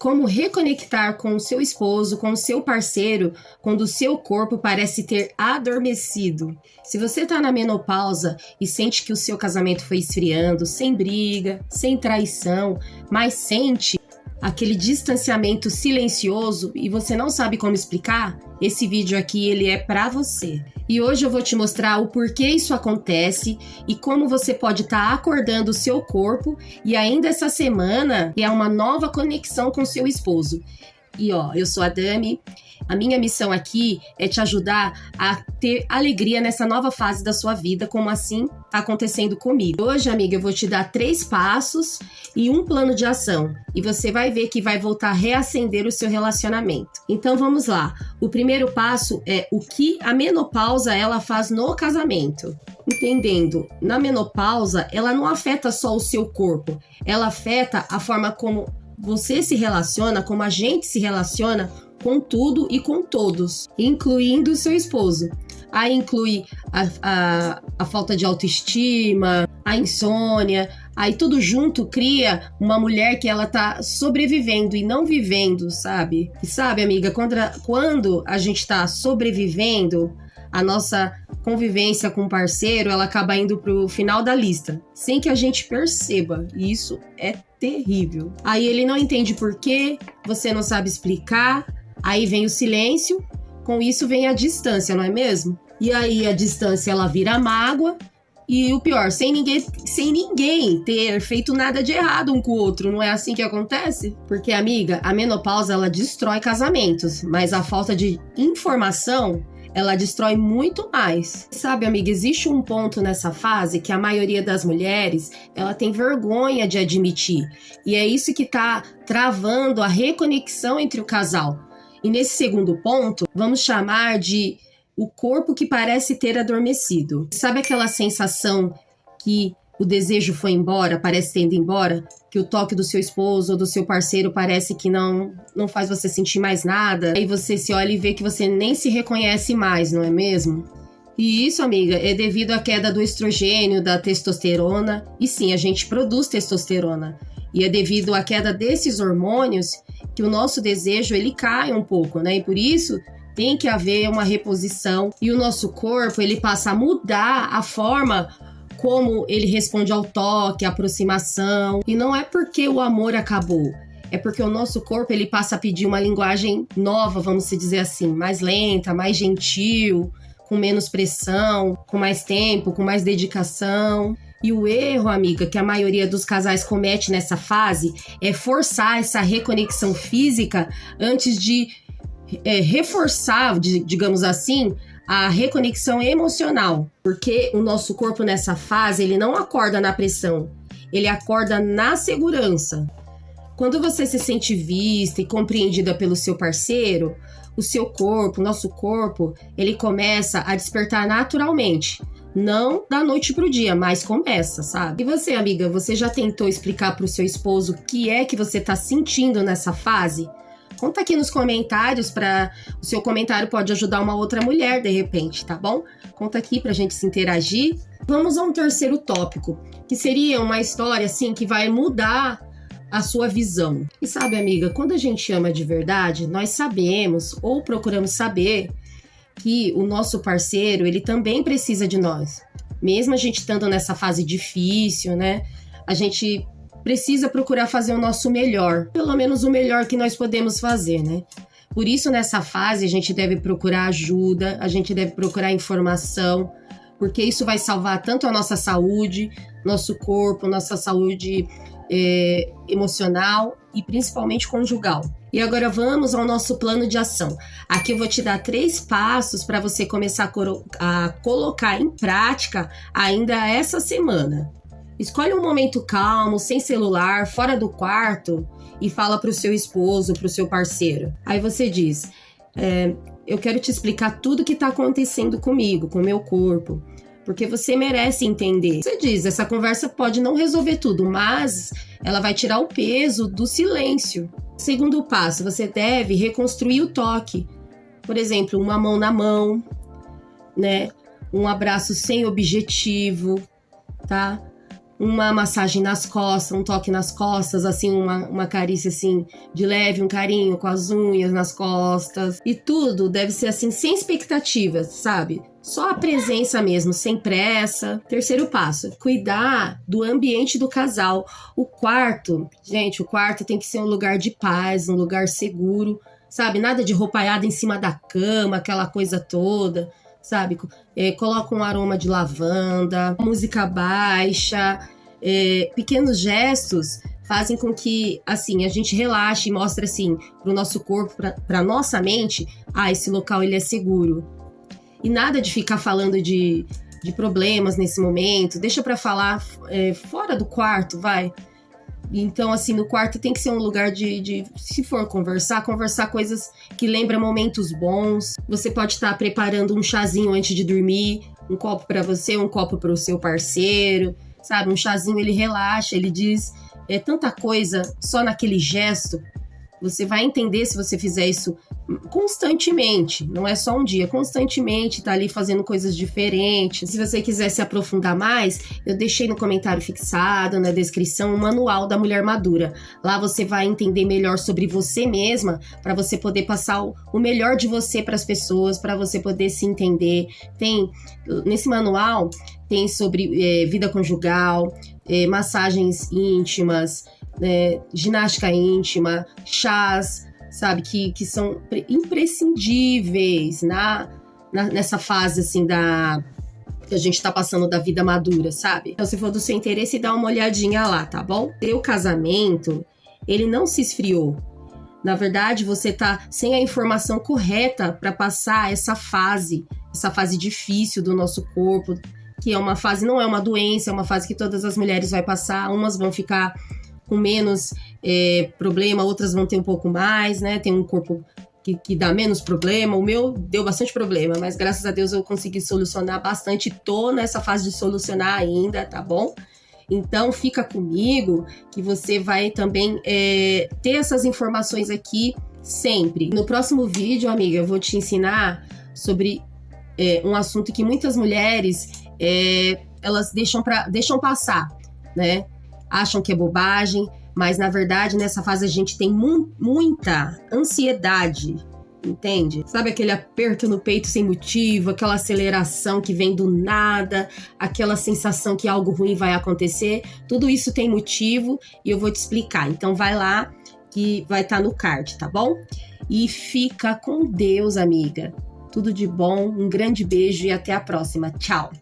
como reconectar com o seu esposo, com o seu parceiro, quando o seu corpo parece ter adormecido. Se você está na menopausa e sente que o seu casamento foi esfriando, sem briga, sem traição, mas sente aquele distanciamento silencioso e você não sabe como explicar, esse vídeo aqui ele é para você. E hoje eu vou te mostrar o porquê isso acontece e como você pode estar acordando o seu corpo e ainda essa semana é uma nova conexão com seu esposo. E eu sou a Dami, a minha missão aqui é te ajudar a ter alegria nessa nova fase da sua vida, como assim tá acontecendo comigo. Hoje, amiga, eu vou te dar 3 passos e um plano de ação. E você vai ver que vai voltar a reacender o seu relacionamento. Então vamos lá. O primeiro passo é o que a menopausa ela faz no casamento. Entendendo, na menopausa ela não afeta só o seu corpo, ela afeta a forma como você se relaciona, como a gente se relaciona com tudo e com todos, incluindo o seu esposo. Aí inclui a falta de autoestima, a insônia, aí tudo junto cria uma mulher que ela tá sobrevivendo e não vivendo, sabe? E sabe, amiga, quando a gente tá sobrevivendo, a nossa convivência com o parceiro, ela acaba indo pro final da lista, sem que a gente perceba. E isso é terrível. Aí ele não entende por quê, você não sabe explicar, aí vem o silêncio, com isso vem a distância, não é mesmo? E aí a distância ela vira mágoa, e o pior, sem ninguém ter feito nada de errado um com o outro, não é assim que acontece? Porque, amiga, a menopausa ela destrói casamentos, mas a falta de informação ela destrói muito mais. Sabe, amiga, existe um ponto nessa fase que a maioria das mulheres, ela tem vergonha de admitir. E é isso que tá travando a reconexão entre o casal. E nesse segundo ponto, vamos chamar de o corpo que parece ter adormecido. Sabe aquela sensação que o desejo foi embora, parece ter ido embora? Que o toque do seu esposo ou do seu parceiro parece que não faz você sentir mais nada. Aí você se olha e vê que você nem se reconhece mais, não é mesmo? E isso, amiga, é devido à queda do estrogênio, da testosterona. E sim, a gente produz testosterona. E é devido à queda desses hormônios que o nosso desejo ele cai um pouco, né? E por isso tem que haver uma reposição. E o nosso corpo ele passa a mudar a forma como ele responde ao toque, à aproximação. E não é porque o amor acabou, é porque o nosso corpo ele passa a pedir uma linguagem nova, vamos dizer assim, mais lenta, mais gentil, com menos pressão, com mais tempo, com mais dedicação. E o erro, amiga, que a maioria dos casais comete nessa fase é forçar essa reconexão física antes de reforçar, digamos assim, a reconexão emocional, porque o nosso corpo nessa fase, ele não acorda na pressão, ele acorda na segurança. Quando você se sente vista e compreendida pelo seu parceiro, o seu corpo, o nosso corpo, ele começa a despertar naturalmente. Não da noite pro dia, mas começa, sabe? E você, amiga, você já tentou explicar pro seu esposo o que é que você tá sentindo nessa fase? Conta aqui nos comentários, o seu comentário pode ajudar uma outra mulher de repente, tá bom? Conta aqui pra gente se interagir. Vamos a um terceiro tópico, que seria uma história assim que vai mudar a sua visão. E sabe, amiga, quando a gente ama de verdade, nós sabemos ou procuramos saber que o nosso parceiro, ele também precisa de nós. Mesmo a gente estando nessa fase difícil, né? A gente precisa procurar fazer o nosso melhor, pelo menos o melhor que nós podemos fazer, né? Por isso, nessa fase, a gente deve procurar ajuda, a gente deve procurar informação, porque isso vai salvar tanto a nossa saúde, nosso corpo, nossa saúde emocional e principalmente conjugal. E agora vamos ao nosso plano de ação. Aqui eu vou te dar 3 passos para você começar a colocar em prática ainda essa semana. Escolhe um momento calmo, sem celular, fora do quarto e fala para o seu esposo, para o seu parceiro. Aí você diz, eu quero te explicar tudo que está acontecendo comigo, com o meu corpo, porque você merece entender. Você diz, essa conversa pode não resolver tudo, mas ela vai tirar o peso do silêncio. Segundo passo, você deve reconstruir o toque. Por exemplo, uma mão na mão, né? Um abraço sem objetivo, tá? uma massagem nas costas, um toque nas costas, assim, uma carícia, assim, de leve, um carinho com as unhas nas costas. E tudo deve ser, assim, sem expectativas, sabe? Só a presença mesmo, sem pressa. Terceiro passo, cuidar do ambiente do casal. O quarto, gente, o quarto tem que ser um lugar de paz, um lugar seguro, sabe? Nada de roupaiada em cima da cama, aquela coisa toda, sabe? Coloca um aroma de lavanda, música baixa, pequenos gestos fazem com que, assim, a gente relaxe e mostre, assim, pro nosso corpo, pra nossa mente, esse local ele é seguro. E nada de ficar falando de problemas nesse momento. Deixa pra falar fora do quarto, vai. Então, assim, no quarto tem que ser um lugar de se for conversar coisas que lembram momentos bons. Você pode estar preparando um chazinho antes de dormir, um copo pra você, um copo pro seu parceiro, sabe? Um chazinho, ele relaxa, ele diz tanta coisa só naquele gesto. Você vai entender se você fizer isso constantemente, não é só um dia, constantemente tá ali fazendo coisas diferentes. Se você quiser se aprofundar mais, eu deixei no comentário fixado, na descrição, o manual da Mulher Madura. Lá você vai entender melhor sobre você mesma, para você poder passar o melhor de você para as pessoas, para você poder se entender. Nesse manual tem sobre vida conjugal, massagens íntimas, ginástica íntima, chás, sabe, que são imprescindíveis nessa fase, assim, que a gente tá passando da vida madura, sabe? Então, se for do seu interesse, dá uma olhadinha lá, tá bom? O casamento, ele não se esfriou. Na verdade, você tá sem a informação correta para passar essa fase difícil do nosso corpo, que é uma fase, não é uma doença, é uma fase que todas as mulheres vão passar, umas vão ficar com menos problema, outras vão ter um pouco mais, né? Tem um corpo que dá menos problema. O meu deu bastante problema, mas graças a Deus eu consegui solucionar bastante. Tô nessa fase de solucionar ainda, tá bom? Então fica comigo que você vai também ter essas informações aqui sempre. No próximo vídeo, amiga, eu vou te ensinar sobre um assunto que muitas mulheres elas deixam passar, né? Acham que é bobagem, mas na verdade nessa fase a gente tem muita ansiedade, entende? Sabe aquele aperto no peito sem motivo, aquela aceleração que vem do nada, aquela sensação que algo ruim vai acontecer? Tudo isso tem motivo e eu vou te explicar. Então vai lá que vai estar no card, tá bom? E fica com Deus, amiga. Tudo de bom, um grande beijo e até a próxima. Tchau!